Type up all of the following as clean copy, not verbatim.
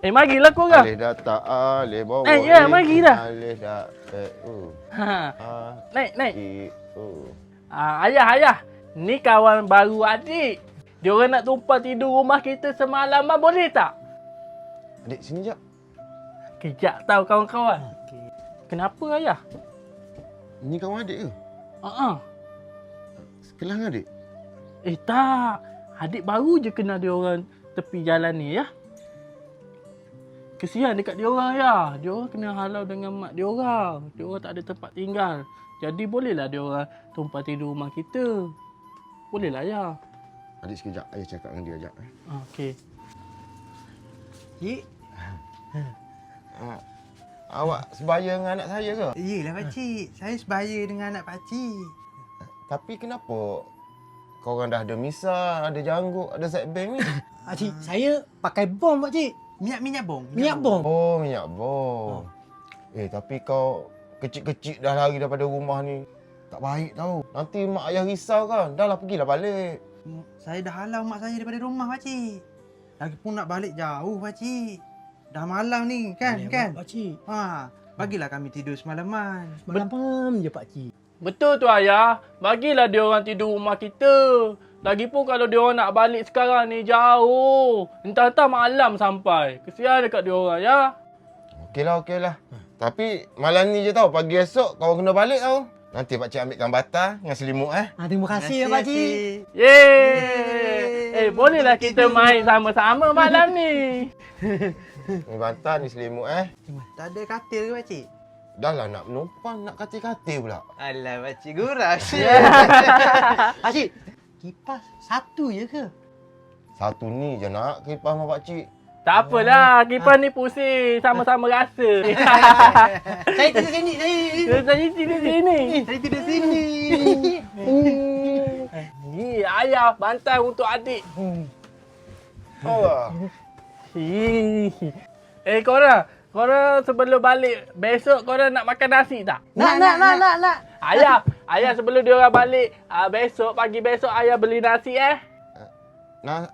Marilah korang. Alih dah tak alih bawa. Naik ya, mari dah. Alih dah. Ha. Naik. Oh. Ayah. Ni kawan baru adik. Diorang nak tumpah tidur rumah kita semalaman, boleh tak? Adik sini jap. Kejap tau kawan-kawan. Kenapa ayah? Ni kawan adik ke? Sekelas dengan adik? Tak. Adik baru je kenal diorang tepi jalan ni ya. Kesian dekat diorang ya. Diorang kena halau dengan mak diorang. Diorang tak ada tempat tinggal. Jadi bolehlah diorang tumpah tidur rumah kita. Bolehlah ya. Adik sekejap, ayah cakap dengan dia sekejap. Okey. Cik? Awak sebaya dengan anak saya ke? Yelah pakcik, saya sebaya dengan anak pakcik. Tapi kenapa korang dah ada misal, ada janggut, ada set bank ni? Pakcik, saya pakai bom pakcik. Minyak bom. Minyak bom. Oh, minyak bom. Tapi kau kecil-kecil dah lari daripada rumah ni. Tak baik tau. Nanti mak ayah risau kan. Dah lah, pergilah balik. Saya dah halau mak saya daripada rumah pakcik. Lagipun nak balik jauh pakcik. Dah malam ni kan? Pakcik. Bagilah kami tidur semalaman. Malam je pakcik. Betul tu ayah. Bagilah diorang tidur rumah kita. Lagipun kalau diorang nak balik sekarang ni jauh. Entah-entah malam sampai. Kesian dekat diorang ya. Okeylah. Tapi malam ni je tau. Pagi esok kau kena balik tau. Nanti pakcik ambilkan batal dengan selimut Terima kasih ya pakcik. Yeay. Bolehlah kita main sama-sama malam ni. Ni bantal, ni selimut Tak ada katil ke pakcik? Dah lah nak menumpang, nak katil-katil pula. Alah pakcik guras. Pakcik, kipas satu je ke? Satu ni je nak kipas mak pakcik. Tak apalah, kipas ni pusing. Sama-sama rasa. Saya tidur sini. Saya tidur sini. Saya tidur sini. Ni ayah bantal untuk adik. Oh. Korang sebelum balik besok korang nak makan nasi tak? Nak. Ayah sebelum dia orang balik besok pagi besok ayah beli nasi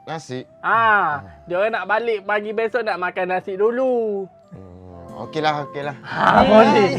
Nasi? Dia orang nak balik pagi besok nak makan nasi dulu. Okeylah. Boleh.